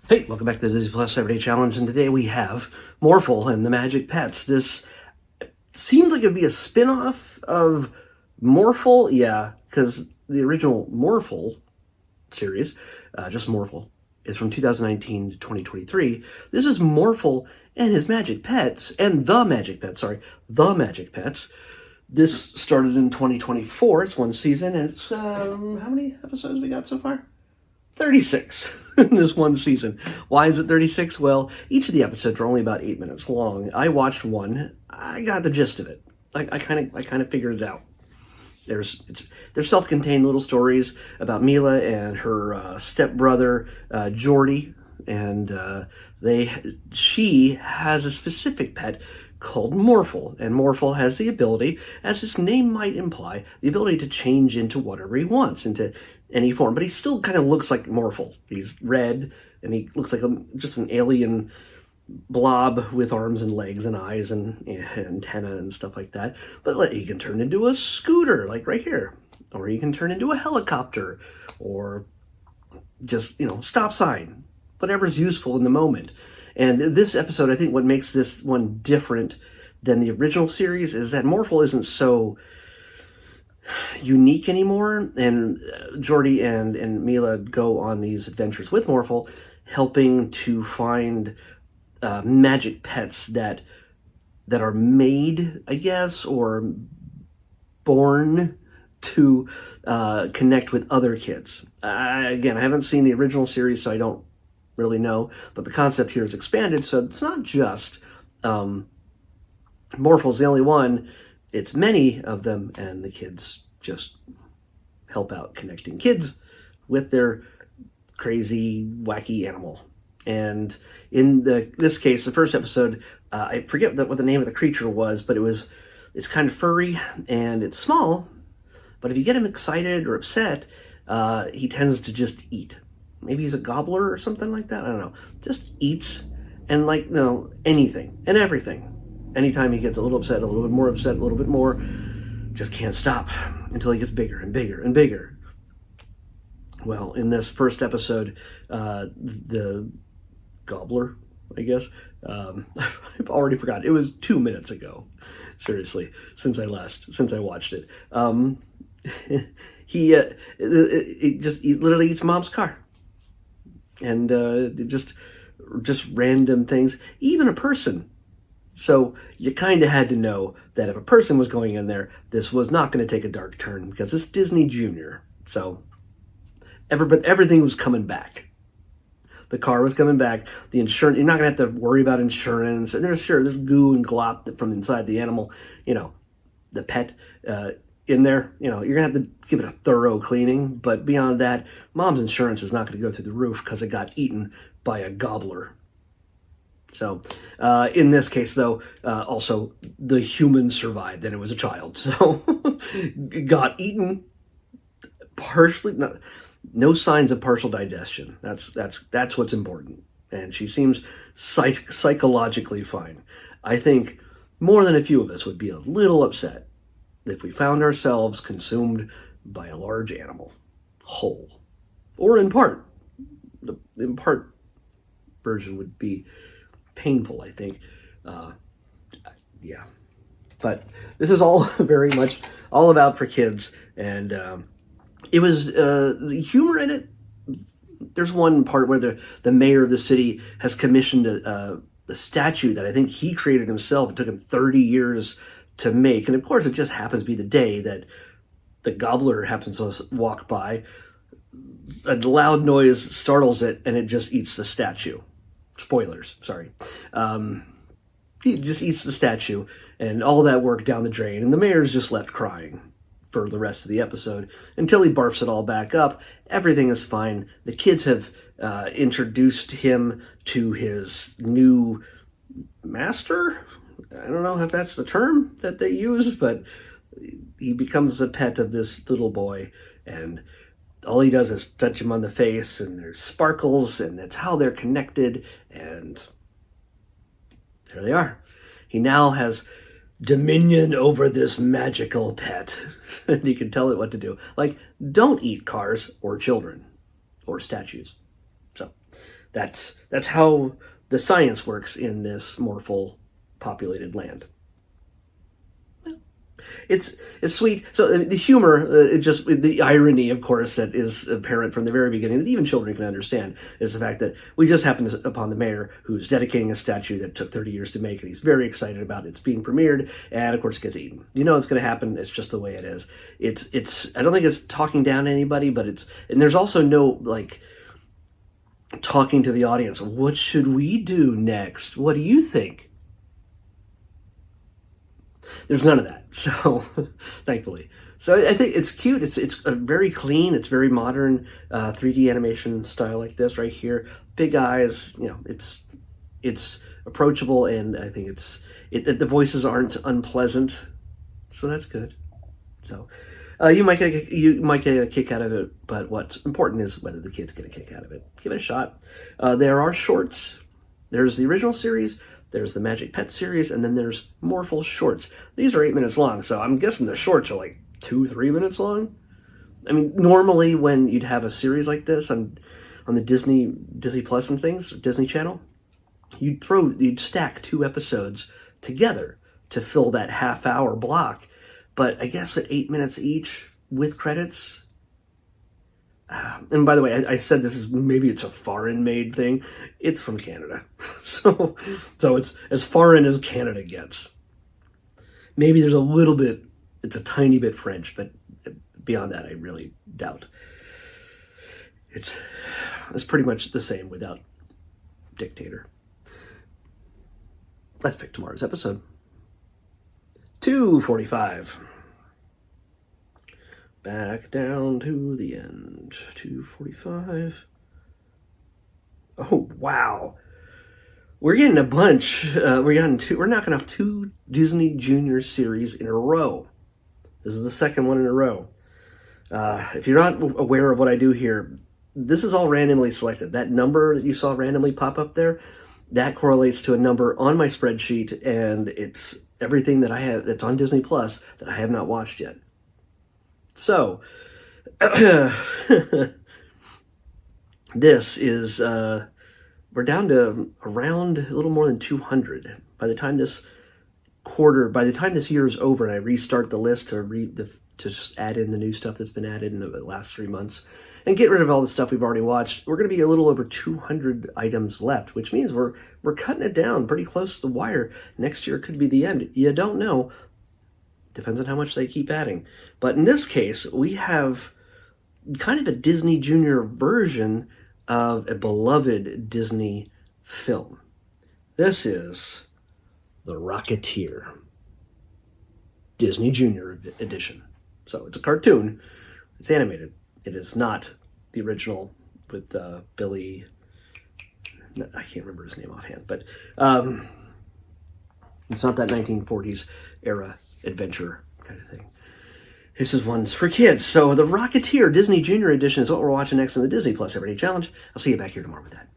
Hey, welcome back to the Disney Plus Everyday Challenge, and today we have Morphle and the Magic Pets. This seems like it would be a spin-off of Morphle, yeah, because the original Morphle series, just Morphle, is from 2019 to 2023. This is Morphle and his Magic Pets, and the Magic Pets, the Magic Pets. This started in 2024, it's one season, and it's, how many episodes we got so far? 36 in this one season. Why is it 36? Well, each of the episodes are only about 8 minutes long. I watched one. I got the gist of it. I kind of figured it out. They're self-contained little stories about Mila and her stepbrother Jordy, and she has a specific pet called Morphle, and Morphle has the ability, as his name might imply, the ability to change into whatever he wants, into any form, but he still kind of looks like Morphle. He's red, and he looks like just an alien blob with arms and legs and eyes and antenna and stuff like that. But he can turn into a scooter, like right here, or he can turn into a helicopter, or just, stop sign, whatever's useful in the moment. And this episode, I think what makes this one different than the original series is that Morphle isn't so unique anymore, and Jordy and Mila go on these adventures with Morphle, helping to find magic pets that are made, I guess, or born to connect with other kids. Again, I haven't seen the original series, so I don't really know, but the concept here is expanded, so it's not just Morphle's the only one. It's many of them, and the kids just help out connecting kids with their crazy, wacky animal. And in this case, the first episode, I forget what the name of the creature was, but it's kind of furry, and it's small, but if you get him excited or upset, he tends to just eat. Maybe he's a gobbler or something like that, I don't know. Just eats, and anything and everything. Anytime he gets a little upset, a little bit more upset, a little bit more, just can't stop until he gets bigger and bigger and bigger. Well, in this first episode, the gobbler, I guess, I've already forgotten. It was 2 minutes ago, seriously, since I watched it. He literally eats mom's car, and just random things, even a person. So you kind of had to know that if a person was going in there, this was not going to take a dark turn, because it's Disney Junior. So everything was coming back. The car was coming back. The insurance, you're not going to have to worry about insurance. And there's goo and glop from inside the animal, the pet in there. You're going to have to give it a thorough cleaning. But beyond that, mom's insurance is not going to go through the roof because it got eaten by a gobbler. So, in this case, though, also the human survived, and it was a child. So, got eaten partially. No signs of partial digestion. That's what's important. And she seems psychologically fine. I think more than a few of us would be a little upset if we found ourselves consumed by a large animal, whole or in part. The in part version would be painful, I think. Yeah, but this is all very much all about for kids, and it was the humor in it. There's one part where the mayor of the city has commissioned a statue that I think he created himself. It took him 30 years to make, and of course it just happens to be the day that the gobbler happens to walk by. A loud noise startles it, and it just eats the statue. Spoilers, sorry. He just eats the statue, and all that work down the drain, and the mayor's just left crying for the rest of the episode until he barfs it all back up. Everything is fine. The kids have introduced him to his new master. I don't know if that's the term that they use, but he becomes a pet of this little boy, and all he does is touch him on the face, and there's sparkles, and that's how they're connected, and there they are. He now has dominion over this magical pet, and he can tell it what to do. Like, don't eat cars or children or statues. So That's how the science works in this Morphle populated land. It's sweet. So the humor, just the irony, of course, that is apparent from the very beginning, that even children can understand, is the fact that we just happened upon the mayor who's dedicating a statue that took 30 years to make, and he's very excited about it's being premiered, and of course it gets eaten. You know it's going to happen. It's just the way it is. It's. I don't think it's talking down to anybody, but and there's also no like talking to the audience. What should we do next? What do you think? There's none of that, so thankfully. So I think it's cute. It's very clean. It's very modern 3D animation style like this right here. Big eyes. You know, it's approachable, and I think the voices aren't unpleasant, so that's good. So you might get a kick out of it, but what's important is whether the kids get a kick out of it. Give it a shot. There are shorts. There's the original series. There's the Magic Pet series, and then there's Morphle shorts. These are 8 minutes long, so I'm guessing the shorts are like 2-3 minutes long. I mean, normally when you'd have a series like this on the Disney Plus and things, Disney Channel, you'd stack 2 episodes together to fill that half-hour block. But I guess at 8 minutes each with credits. And by the way, I said maybe it's a foreign-made thing. It's from Canada, so it's as foreign as Canada gets. Maybe there's a little bit. It's a tiny bit French, but beyond that, I really doubt. It's pretty much the same without dictator. Let's pick tomorrow's episode. 245. Back down to the end. 245. Oh, wow. We're getting a bunch. We're knocking off 2 Disney Junior series in a row. This is the second one in a row. If you're not aware of what I do here, this is all randomly selected. That number that you saw randomly pop up there, that correlates to a number on my spreadsheet, and it's everything that I have that's on Disney Plus that I have not watched yet. So, this is, we're down to around a little more than 200. By the time this year is over and I restart the list to just add in the new stuff that's been added in the last 3 months and get rid of all the stuff we've already watched, we're going to be a little over 200 items left, which means we're cutting it down pretty close to the wire. Next year could be the end. You don't know. Depends on how much they keep adding. But in this case, we have kind of a Disney Junior version of a beloved Disney film. This is The Rocketeer, Disney Junior edition. So it's a cartoon. It's animated. It is not the original with Billy. I can't remember his name offhand, but it's not that 1940s era adventure kind of thing. This is one's for kids. So The Rocketeer Disney Junior Edition is what we're watching next in the Disney Plus Everyday Challenge. I'll see you back here tomorrow with that.